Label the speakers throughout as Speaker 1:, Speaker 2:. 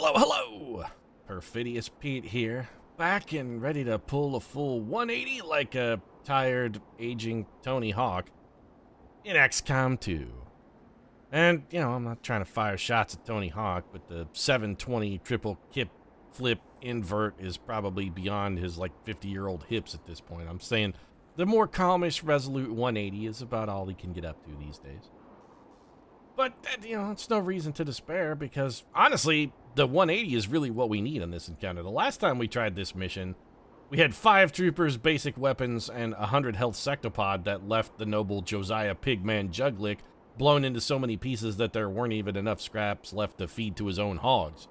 Speaker 1: Hello, hello! Perfidious Pete here, back and ready to pull a full 180 like a tired, aging Tony Hawk in XCOM 2. And, you know, I'm not trying to fire shots at Tony Hawk, but the 720 triple kip flip invert is probably beyond his, like, 50-year-old hips at this point. I'm saying the more calmish, resolute 180 is about all he can get up to these days. But, you know, it's no reason to despair because, honestly, the 180 is really what we need on this encounter. The last time we tried this mission, we had 5 troopers, basic weapons, and 100 health sectopod that left the noble Josiah Pigman Juglick blown into so many pieces that there weren't even enough scraps left to feed to his own hogs.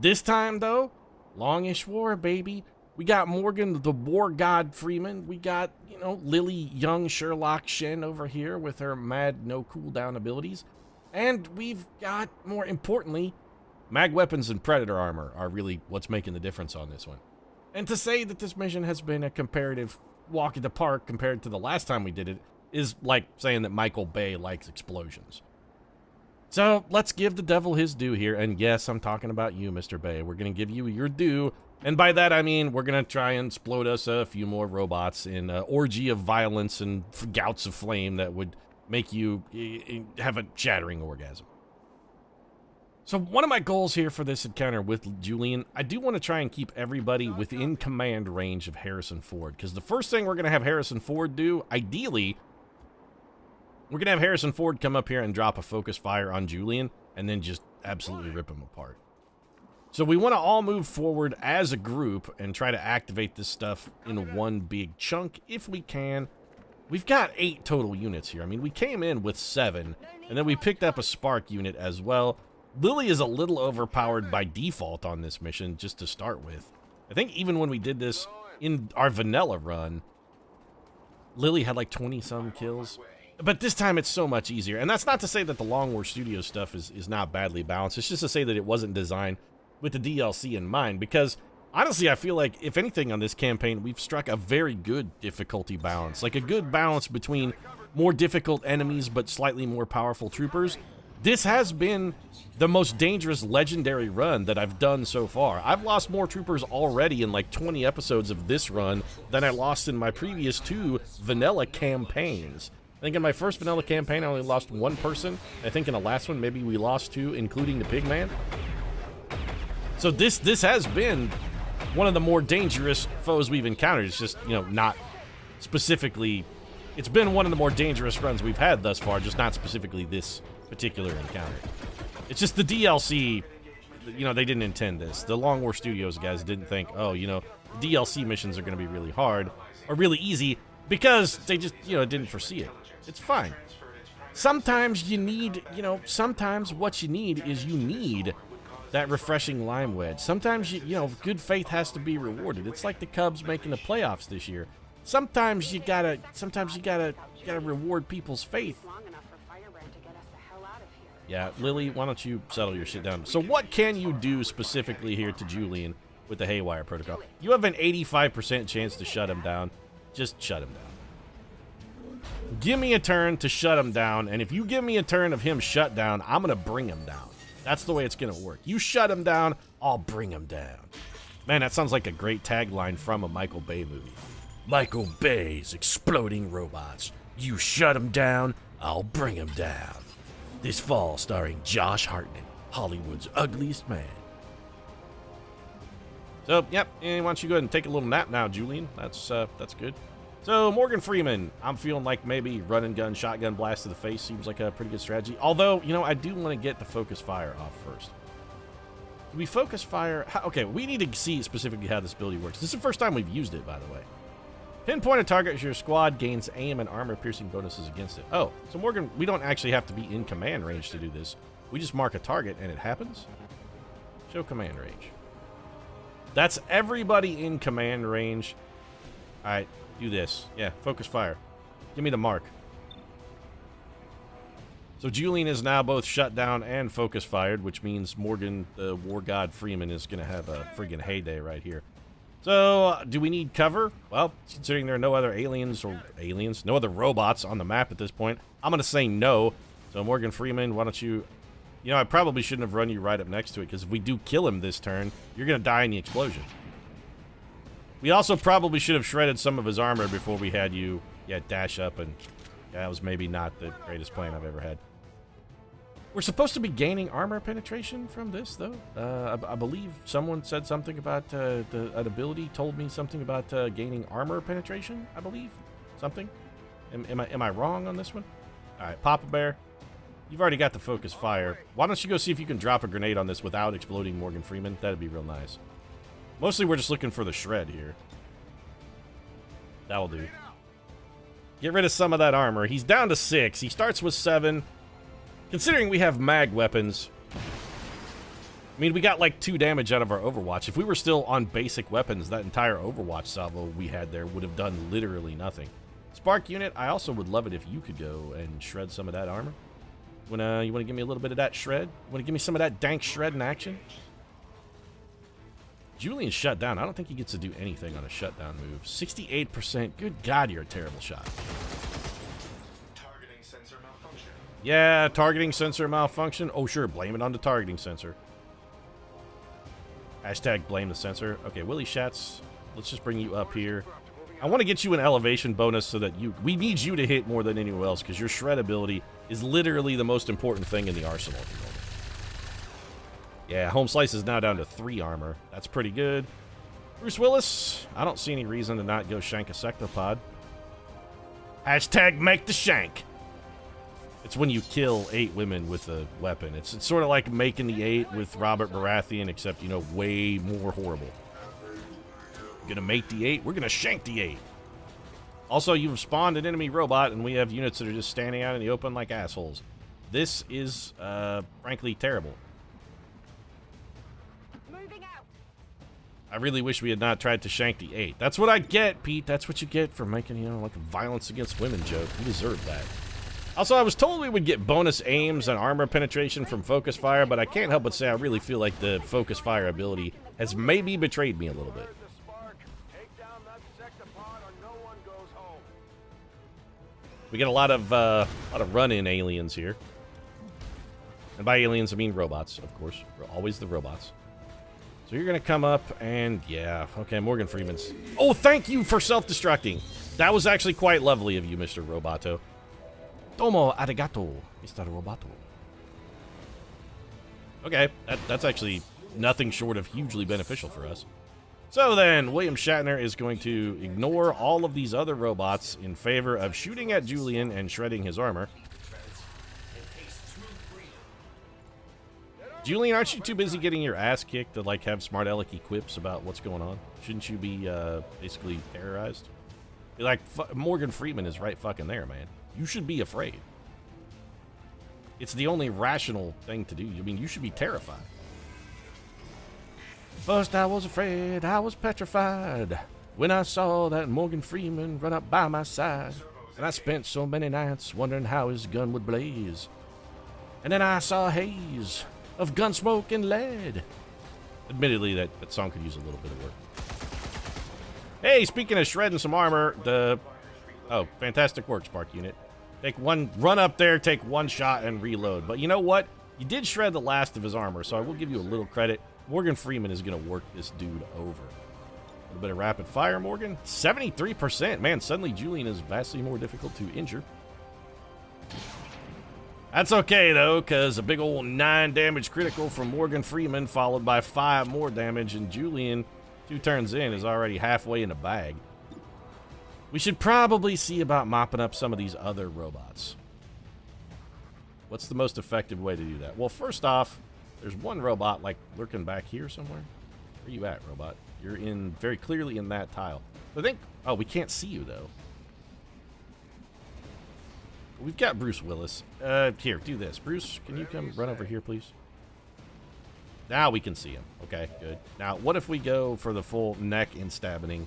Speaker 1: This time, though, longish war, baby. We got Morgan, the war god Freeman. We got, you know, Lily, young Sherlock Shen over here with her mad no cooldown abilities. And we've got, more importantly, mag weapons and predator armor are really what's making the difference on this one. And to say that this mission has been a comparative walk in the park compared to the last time we did it is like saying that Michael Bay likes explosions. So let's give the devil his due here. And yes, I'm talking about you, Mr. Bay. We're going to give you your due. And by that, I mean we're going to try and explode us a few more robots in an orgy of violence and gouts of flame that would make you have a shattering orgasm. So one of my goals here for this encounter with Julian, I do want to try and keep everybody within command range of Harrison Ford. Because the first thing we're going to have Harrison Ford do, ideally, we're going to have Harrison Ford come up here and drop a focus fire on Julian and then just absolutely rip him apart. So we want to all move forward as a group and try to activate this stuff in one big chunk if we can. We've got 8 total units here. I mean, we came in with 7, and then we picked up a spark unit as well. Lily is a little overpowered by default on this mission, just to start with. I think even when we did this in our vanilla run, Lily had like 20-some kills. But this time it's so much easier. And that's not to say that the Long War Studio stuff is not badly balanced. It's just to say that it wasn't designed with the DLC in mind, because honestly I feel like if anything on this campaign we've struck a very good difficulty balance, like a good balance between more difficult enemies but slightly more powerful troopers. This has been the most dangerous legendary run that I've done so far. I've lost more troopers already in like 20 episodes of this run than I lost in my previous 2 vanilla campaigns. I think in my first vanilla campaign I only lost 1 person. I think in the last one maybe we lost 2, including the Pigman. So this has been one of the more dangerous foes we've encountered. It's just, you know, not specifically... It's been one of the more dangerous runs we've had thus far, just not specifically this particular encounter. It's just the DLC, you know, they didn't intend this. The Long War Studios guys didn't think, oh, you know, DLC missions are going to be really hard or really easy because they just, you know, didn't foresee it. It's fine. Sometimes you need, you know, sometimes what you need is you need that refreshing lime wedge. Sometimes, you know, good faith has to be rewarded. It's like the Cubs making the playoffs this year. Sometimes you gotta reward people's faith. Yeah, Lily, why don't you settle your shit down? So what can you do specifically here to Julian with the Haywire Protocol? You have an 85% chance to shut him down. Just shut him down. Give me a turn to shut him down, and if you give me a turn of him shut down, I'm gonna bring him down. That's the way it's gonna work. You shut him down, I'll bring him down. Man, that sounds like a great tagline from a Michael Bay movie. Michael Bay's exploding robots. You shut him down, I'll bring him down. This fall starring Josh Hartnett, Hollywood's ugliest man. So, yep, and why don't you go ahead and take a little nap now, Julian? That's good. So, Morgan Freeman, I'm feeling like maybe run and gun, shotgun blast to the face seems like a pretty good strategy. Although, you know, I do want to get the focus fire off first. Do we focus fire? Okay, we need to see specifically how this ability works. This is the first time we've used it, by the way. Pinpoint a target as your squad gains aim and armor-piercing bonuses against it. Oh, so Morgan, we don't actually have to be in command range to do this. We just mark a target and it happens. Show command range. That's everybody in command range. All right. Do this. Yeah, focus fire. Give me the mark. So Julian is now both shut down and focus fired, which means Morgan, the war god Freeman, is going to have a friggin' heyday right here. So, do we need cover? Well, considering there are no other no other robots on the map at this point, I'm going to say no. So Morgan Freeman, why don't you You know, I probably shouldn't have run you right up next to it, because if we do kill him this turn, you're going to die in the explosion. We also probably should have shredded some of his armor before we had you, dash up, and that was maybe not the greatest plan I've ever had. We're supposed to be gaining armor penetration from this, though. I believe someone said something about an ability, told me something about gaining armor penetration, I believe. Something. Am I wrong on this one? All right, Papa Bear, you've already got the focus fire. Why don't you go see if you can drop a grenade on this without exploding Morgan Freeman? That'd be real nice. Mostly we're just looking for the shred here. That'll do. Get rid of some of that armor. He's down to 6. He starts with 7. Considering we have mag weapons, I mean, we got like 2 damage out of our Overwatch. If we were still on basic weapons, that entire Overwatch salvo we had there would have done literally nothing. Spark unit, I also would love it if you could go and shred some of that armor. You want to give me a little bit of that shred? You want to give me some of that dank shred in action? Julian's shut down. I don't think he gets to do anything on a shutdown move. 68%. Good God, you're a terrible shot. Yeah, targeting sensor malfunction. Oh, sure. Blame it on the targeting sensor. Hashtag blame the sensor. Okay, Willie Schatz, let's just bring you up here. I want to get you an elevation bonus so that we need you to hit more than anyone else, because your shred ability is literally the most important thing in the arsenal at the moment. Yeah, Home Slice is now down to 3 armor. That's pretty good. Bruce Willis, I don't see any reason to not go shank a sectopod. Hashtag make the shank. It's when you kill 8 women with a weapon. It's sort of like making the 8 with Robert Baratheon, except, you know, way more horrible. We're gonna make the 8. We're gonna shank the 8. Also, you've spawned an enemy robot, and we have units that are just standing out in the open like assholes. This is, frankly, terrible.
Speaker 2: Moving out.
Speaker 1: I really wish we had not tried to shank the 8. That's what I get, Pete. That's what you get for making, you know, like a violence against women joke. You deserve that. Also, I was told we would get bonus aims and armor penetration from focus fire, but I can't help but say I really feel like the focus fire ability has maybe betrayed me a little bit. We get a lot of run-in aliens here. And by aliens, I mean robots, of course. Always the robots. So you're going to come up and, yeah, okay, Morgan Freeman's... Oh, thank you for self-destructing. That was actually quite lovely of you, Mr. Roboto. Domo arigato, Mr. Roboto. Okay, that's actually nothing short of hugely beneficial for us. So then, William Shatner is going to ignore all of these other robots in favor of shooting at Julian and shredding his armor. Julian, aren't you too busy getting your ass kicked to, like, have smart alecky quips about what's going on? Shouldn't you be, basically terrorized? Be like, Morgan Freeman is right fucking there, man. You should be afraid. It's the only rational thing to do. I mean, you should be terrified. First I was afraid, I was petrified, when I saw that Morgan Freeman run up by my side. And I spent so many nights wondering how his gun would blaze. And then I saw a haze of gun smoke and lead. Admittedly, that song could use a little bit of work. Hey, speaking of shredding some armor, oh, fantastic work, Spark Unit. Run up there, take 1 shot, and reload. But you know what? You did shred the last of his armor, so I will give you a little credit. Morgan Freeman is going to work this dude over. A little bit of rapid fire, Morgan. 73%. Man, suddenly Julian is vastly more difficult to injure. That's okay, though, because a big old 9 damage critical from Morgan Freeman, followed by 5 more damage, and Julian, 2 turns in, is already halfway in the bag. We should probably see about mopping up some of these other robots. What's the most effective way to do that? Well, first off, there's one robot, like, lurking back here somewhere. Where you at, robot? You're in very clearly in that tile. I think... Oh, we can't see you, though. We've got Bruce Willis. Here, do this. Bruce, can you come run over here, please? Now we can see him. Okay, good. Now, what if we go for the full neck instabbing?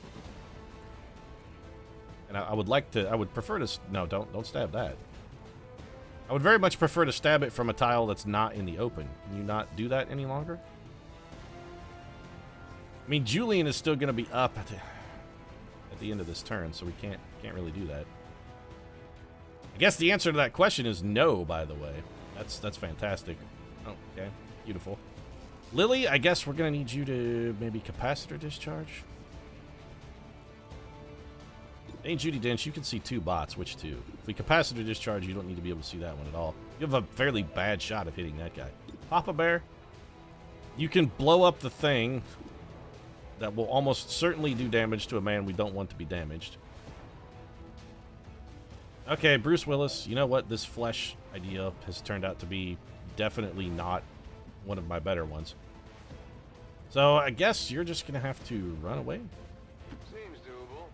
Speaker 1: And I would like to... I would prefer to... No, don't stab that. I would very much prefer to stab it from a tile that's not in the open. Can you not do that any longer? I mean, Julian is still going to be up at the end of this turn, so we can't really do that. I guess the answer to that question is no, by the way. That's fantastic. Oh, okay. Beautiful. Lily, I guess we're going to need you to maybe capacitor discharge. Hey, Judy Dench, you can see 2 bots. Which 2? If we capacitor discharge, you don't need to be able to see that one at all. You have a fairly bad shot of hitting that guy. Papa Bear, you can blow up the thing that will almost certainly do damage to a man we don't want to be damaged. Okay, Bruce Willis, you know what? This flesh idea has turned out to be definitely not one of my better ones. So I guess you're just going to have to run away.
Speaker 2: Seems doable.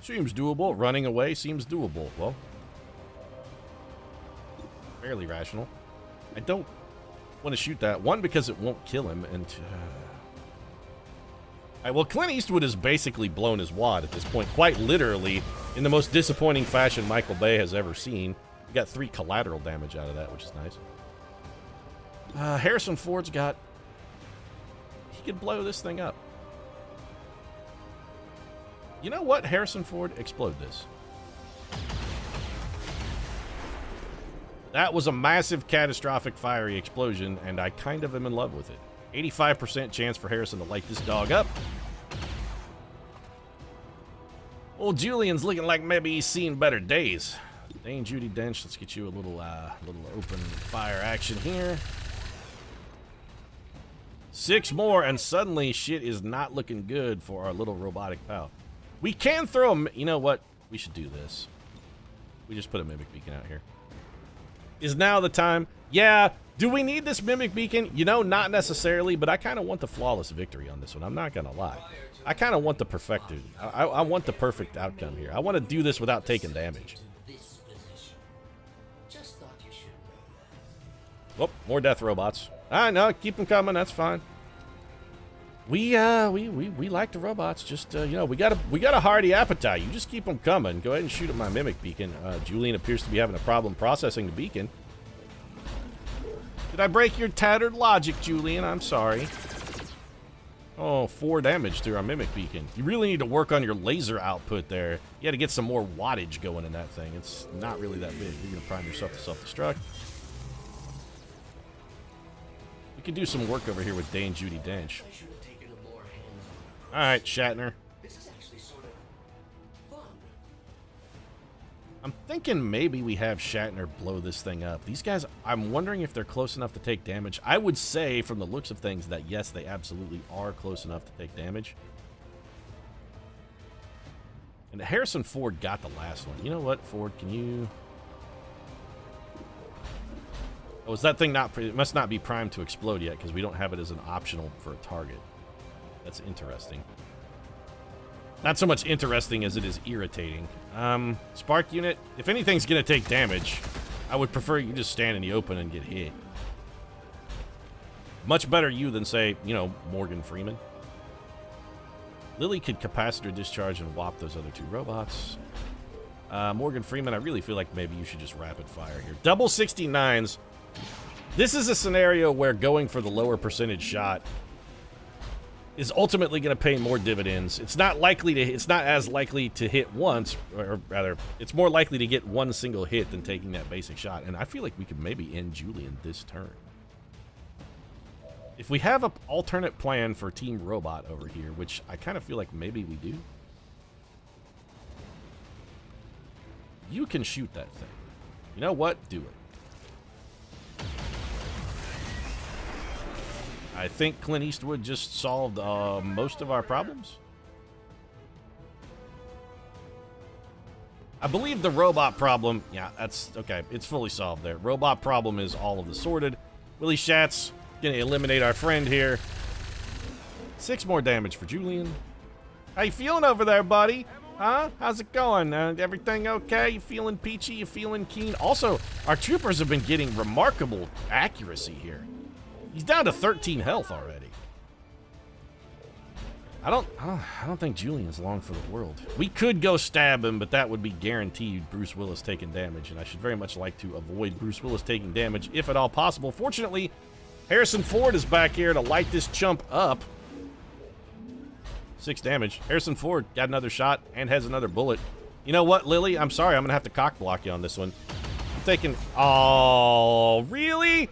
Speaker 1: Seems doable. Running away seems doable. Well, fairly rational. I don't want to shoot that. One, because it won't kill him, and well, Clint Eastwood has basically blown his wad at this point, quite literally, in the most disappointing fashion Michael Bay has ever seen. We got 3 collateral damage out of that, which is nice. Harrison Ford's got... He could blow this thing up. You know what, Harrison Ford? Explode this. That was a massive, catastrophic, fiery explosion, and I kind of am in love with it. 85% chance for Harrison to light this dog up. Old Julian's looking like maybe he's seen better days. Dane Judy Dench, let's get you a little open fire action here. 6 more, and suddenly shit is not looking good for our little robotic pal. We can throw him. You know what? We should do this. We just put a mimic beacon out here. Is now the time? Yeah. Do we need this mimic beacon? You know, not necessarily, but I kind of want the flawless victory on this one. I'm not going to lie. I kind of want the perfected. I want the perfect outcome here. I want to do this without taking damage. Oh, more death robots. I know, keep them coming. That's fine. We like the robots. Just you know, we got a hearty appetite. You just keep them coming. Go ahead and shoot at my mimic beacon. Julian appears to be having a problem processing the beacon. Did I break your tattered logic, Julian? I'm sorry. Oh, 4 damage through our mimic beacon. You really need to work on your laser output there. You got to get some more wattage going in that thing. It's not really that big. You're going to prime yourself to self-destruct. We could do some work over here with Dane Judy Dench. All right, Shatner. I'm thinking maybe we have Shatner blow this thing up. These guys, I'm wondering if they're close enough to take damage. I would say, from the looks of things, that yes, they absolutely are close enough to take damage. And Harrison Ford got the last one. You know what, Ford, can you... Oh, is that thing not... It must not be primed to explode yet, because we don't have it as an optional for a target. That's interesting. Not so much interesting as it is irritating. Spark unit, if anything's going to take damage, I would prefer you just stand in the open and get hit. Much better you than, say, you know, Morgan Freeman. Lily could capacitor discharge and whop those other 2 robots. Morgan Freeman, I really feel like maybe you should just rapid fire here. Double 69s. This is a scenario where going for the lower percentage shot is ultimately going to pay more dividends. It's not as likely to hit once, or rather, it's more likely to get 1 single hit than taking that basic shot. And I feel like we could maybe end Julian this turn. If we have an alternate plan for Team Robot over here, which I kind of feel like maybe we do, you can shoot that thing. You know what? Do it. I think Clint Eastwood just solved most of our problems. I believe the robot problem, yeah, that's okay. It's fully solved there. Robot problem is all of the sorted. Willie Schatz gonna eliminate our friend here. 6 more damage for Julian. How you feeling over there, buddy? Huh? How's it going? Everything okay? You feeling peachy? You feeling keen? Also, our troopers have been getting remarkable accuracy here. He's down to 13 health already. I don't think Julian's long for the world. We could go stab him, but that would be guaranteed Bruce Willis taking damage, and I should very much like to avoid Bruce Willis taking damage, if at all possible. Fortunately, Harrison Ford is back here to light this chump up. 6 damage. Harrison Ford got another shot and has another bullet. You know what, Lily? I'm sorry. I'm going to have to cock block you on this one. I'm thinking... Oh, really?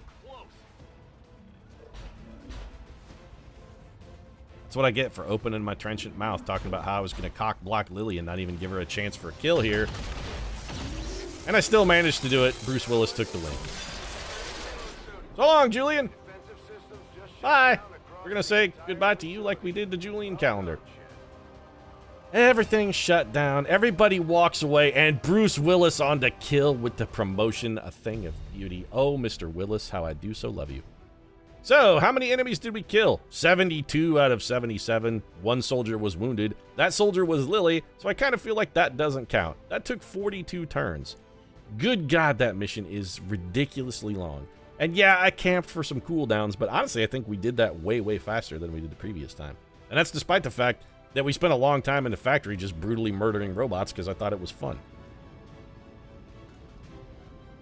Speaker 1: That's what I get for opening my trenchant mouth, talking about how I was going to cock block Lily and not even give her a chance for a kill here. And I still managed to do it. Bruce Willis took the win. So long, Julian. Bye. We're going to say goodbye to you like we did the Julian calendar. Everything's shut down. Everybody walks away, and Bruce Willis on to kill with the promotion. A thing of beauty. Oh, Mr. Willis, how I do so love you. So, how many enemies did we kill? 72 out of 77. One soldier was wounded. That soldier was Lily, so I kind of feel like that doesn't count. That took 42 turns. Good God, that mission is ridiculously long. And yeah, I camped for some cooldowns, but honestly, I think we did that way, way faster than we did the previous time. And that's despite the fact that we spent a long time in the factory just brutally murdering robots because I thought it was fun.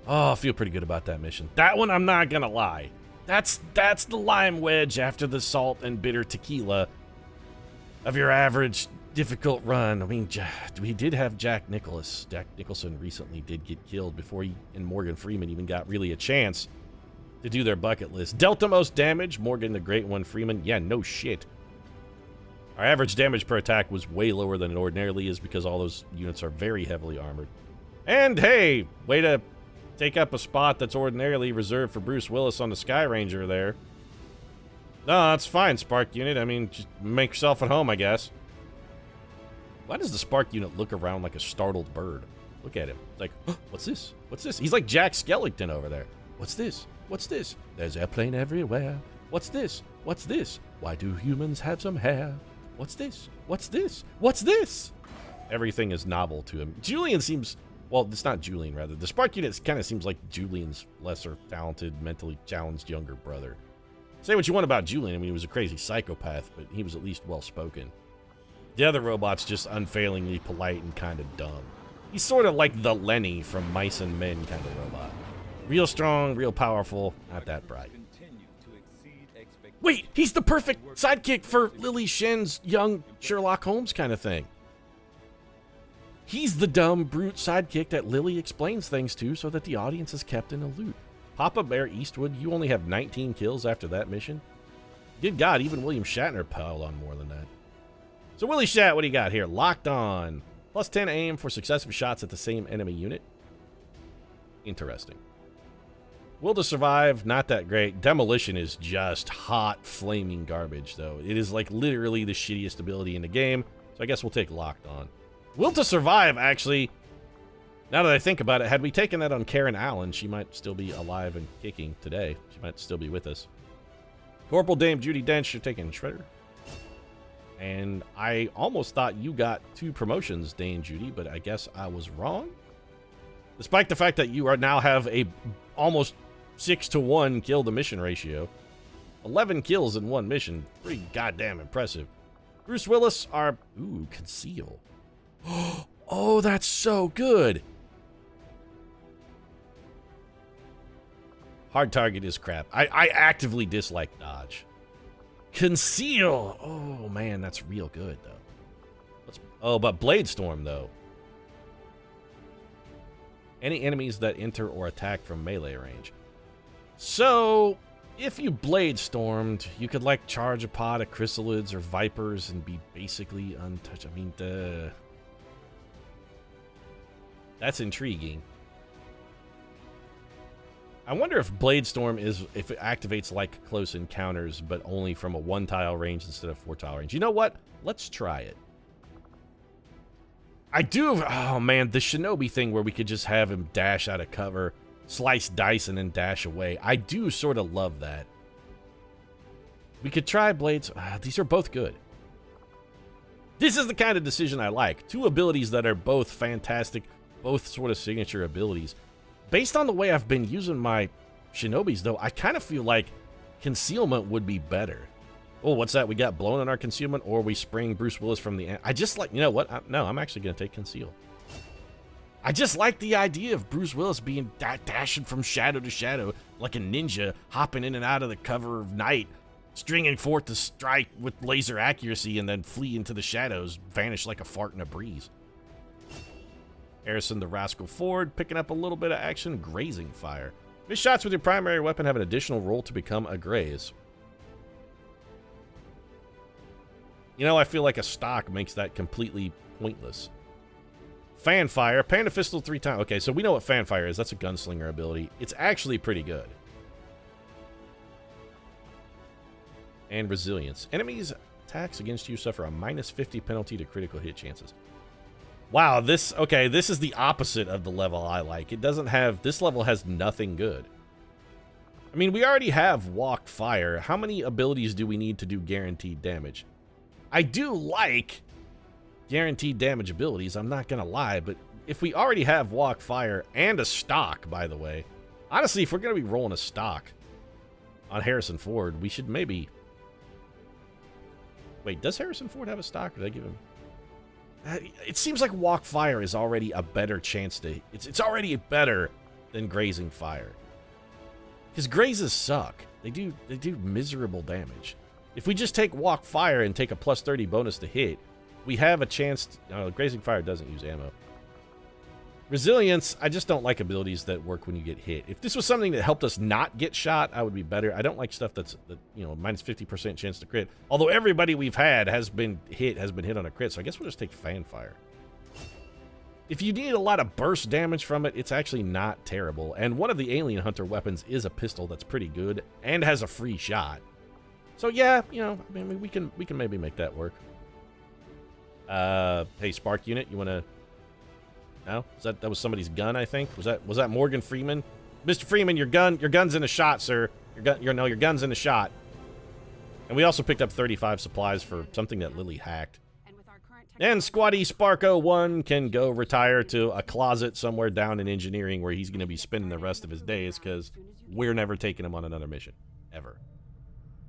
Speaker 1: Oh, I feel pretty good about that mission. That one, I'm not gonna lie. That's the lime wedge after the salt and bitter tequila of your average difficult run. I mean, we did have Jack Nicholson. Jack Nicholson recently did get killed before he and Morgan Freeman even got really a chance to do their bucket list. Dealt the most damage, Morgan the Great One Freeman. Yeah, no shit. Our average damage per attack was way lower than it ordinarily is because all those units are very heavily armored. And hey, way to take up a spot that's ordinarily reserved for Bruce Willis on the Sky Ranger there. No, that's fine, Spark Unit. I mean, just make yourself at home, I guess. Why does the Spark Unit look around like a startled bird? Look at him. It's like, oh, what's this? What's this? He's like Jack Skellington over there. What's this? What's this? There's airplane everywhere. What's this? What's this? Why do humans have some hair? What's this? What's this? What's this? Everything is novel to him. Julian seems... Well, it's not Julian, rather. The Spark Unit kind of seems like Julian's lesser talented, mentally challenged younger brother. Say what you want about Julian. I mean, he was a crazy psychopath, but he was at least well-spoken. The other robot's just unfailingly polite and kind of dumb. He's sort of like the Lenny from Mice and Men kind of robot. Real strong, real powerful, not that bright. Wait, he's the perfect sidekick for Lily Shen's young Sherlock Holmes kind of thing. He's the dumb, brute sidekick that Lily explains things to so that the audience is kept in a loop. Papa Bear Eastwood, you only have 19 kills after that mission? Good God, even William Shatner piled on more than that. So Willie Shat, what do you got here? Locked on. Plus 10 aim for successive shots at the same enemy unit. Interesting. Will to survive, not that great. Demolition is just hot, flaming garbage, though. It is like literally the shittiest ability in the game, so I guess we'll take locked on. Will to survive, actually, now that I think about it, had we taken that on Karen Allen, she might still be alive and kicking today. She might still be with us. Corporal Dame Judi Dench, you're taking Shredder. And I almost thought you got 2 promotions, Dame Judy, but I guess I was wrong. Despite the fact that you are now have a almost 6-to-1 kill to mission ratio. 11 kills in one mission. Pretty goddamn impressive. Bruce Willis, our... Ooh, conceal. Oh, that's so good. Hard target is crap. I actively dislike dodge. Conceal. Oh, man, that's real good, though. Oh, but Blade Storm, though. Any enemies that enter or attack from melee range. So, if you Blade Stormed, you could, like, charge a pod of chrysalids or vipers and be basically untouched. I mean, that's intriguing. I wonder if Blade Storm is, if it activates like close encounters, but only from a 1-tile range instead of 4-tile range. You know what? Let's try it. I do, oh man, the Shinobi thing where we could just have him dash out of cover, slice dice, and then dash away. I do sort of love that. We could try Blades. These are both good. This is the kind of decision I like. 2 abilities that are both fantastic, both sort of signature abilities. Based on the way I've been using my Shinobis, though, I kind of feel like concealment would be better. Oh, what's that? We got blown on our concealment, or we spring Bruce Willis from the end. I just like, you know what? No, I'm actually going to take conceal. I just like the idea of Bruce Willis being dashing from shadow to shadow like a ninja, hopping in and out of the cover of night, stringing forth to strike with laser accuracy, and then flee into the shadows, vanish like a fart in a breeze. Harrison the Rascal Ford, picking up a little bit of action, grazing fire. Miss shots with your primary weapon have an additional roll to become a graze. You know, I feel like a stock makes that completely pointless. Fanfire, Panda Fistol 3 times. Okay, so we know what Fanfire is. That's a gunslinger ability. It's actually pretty good. And Resilience. Enemies attacks against you suffer a -50 penalty to critical hit chances. Wow, this is the opposite of the level I like. It doesn't have, this level has nothing good. I mean, we already have Walk Fire. How many abilities do we need to do guaranteed damage? I do like guaranteed damage abilities, I'm not gonna lie, but if we already have Walk Fire and a stock, by the way, honestly, if we're gonna be rolling a stock on Harrison Ford, we should maybe... Wait, does Harrison Ford have a stock, or did I give him... It seems like Walk Fire is already a better chance to... It's already better than Grazing Fire. Because grazes suck. They do miserable damage. If we just take Walk Fire and take a +30 bonus to hit, we have a chance to... Grazing Fire doesn't use ammo. Resilience, I just don't like abilities that work when you get hit. If this was something that helped us not get shot, I would be better. I don't like stuff that's, -50% chance to crit. Although everybody we've had has been hit on a crit, so I guess we'll just take Fanfire. If you need a lot of burst damage from it, it's actually not terrible. And one of the Alien Hunter weapons is a pistol that's pretty good and has a free shot. So yeah, I mean, we can maybe make that work. Hey, Spark Unit, you want to... No? That was somebody's gun, I think. Was that Morgan Freeman? Mr. Freeman, your gun's in the shot, sir. Your gun's in the shot. And we also picked up 35 supplies for something that Lily hacked. And Squatty Sparko1 can go retire to a closet somewhere down in engineering where he's going to be spending the rest of his days because we're never taking him on another mission. Ever.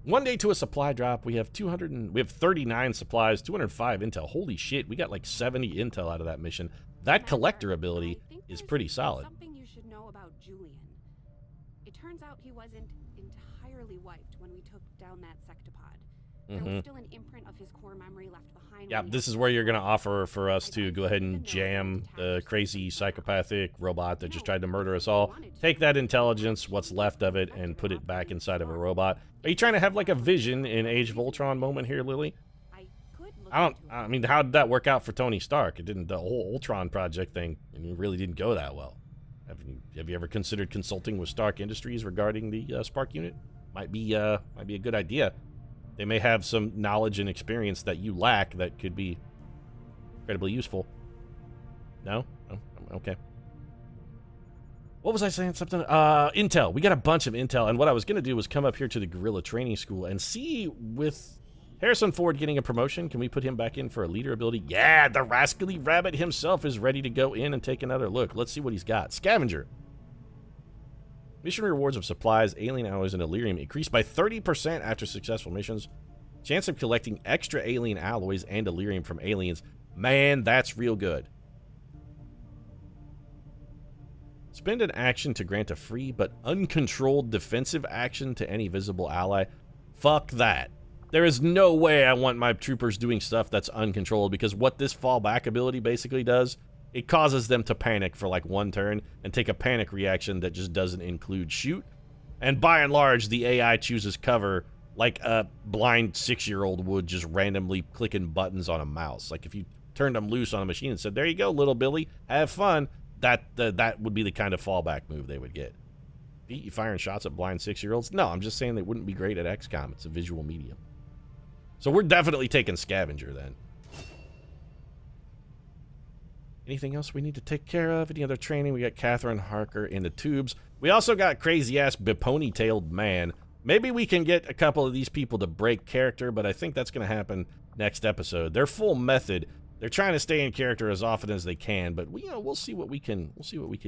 Speaker 1: One day to a supply drop. We have 39 supplies, 205 intel. Holy shit, we got like 70 intel out of that mission. That collector ability is pretty solid.
Speaker 3: Something you should know about Julian. It turns out he wasn't entirely wiped when we took down that sectopod. There was still an imprint of his core memory left behind.
Speaker 1: Yeah, this is where you're going to offer for us to go ahead and jam the crazy psychopathic robot that just tried to murder us all. Take that intelligence, what's left of it, and put it back inside of a robot. Are you trying to have like a Vision in Age of Ultron moment here, Lily? I mean, how did that work out for Tony Stark? It didn't, the whole Ultron project thing, it really didn't go that well. Have you ever considered consulting with Stark Industries regarding the Spark Unit? Might be a good idea. They may have some knowledge and experience that you lack that could be incredibly useful. No? Oh, okay. What was I saying? Something? Intel. We got a bunch of intel, and what I was going to do was come up here to the Guerrilla Training School and see, with Harrison Ford getting a promotion, can we put him back in for a leader ability? Yeah, the rascally rabbit himself is ready to go in and take another look. Let's see what he's got. Scavenger. Mission rewards of supplies, alien alloys, and Illyrium increased by 30% after successful missions. Chance of collecting extra alien alloys and Illyrium from aliens. Man, that's real good. Spend an action to grant a free but uncontrolled defensive action to any visible ally. Fuck that. There is no way I want my troopers doing stuff that's uncontrolled, because what this fallback ability basically does, it causes them to panic for like one turn and take a panic reaction that just doesn't include shoot. And by and large, the AI chooses cover like a blind 6-year-old would, just randomly clicking buttons on a mouse. Like if you turned them loose on a machine and said, there you go, little Billy, have fun, that would be the kind of fallback move they would get. You firing shots at blind 6-year-olds? No, I'm just saying they wouldn't be great at XCOM. It's a visual medium. So we're definitely taking Scavenger then. Anything else we need to take care of? Any other training? We got Catherine Harker in the tubes. We also got crazy-ass bepony-tailed man. Maybe we can get a couple of these people to break character, but I think that's going to happen next episode. They're full method. They're trying to stay in character as often as they can, but we'll see what we can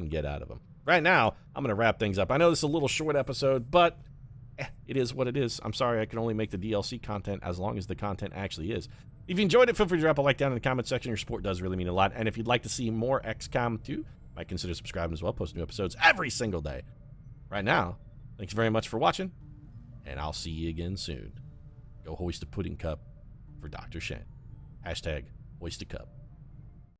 Speaker 1: get out of them. Right now, I'm going to wrap things up. I know this is a little short episode, but it is what it is. I'm sorry I can only make the DLC content as long as the content actually is. If you enjoyed it, feel free to drop a like down in the comment section. Your support does really mean a lot. And if you'd like to see more XCOM 2, might consider subscribing as well. Post new episodes every single day. Right now, thanks very much for watching, and I'll see you again soon. Go hoist a pudding cup for Dr. Shen. #hoist a cup.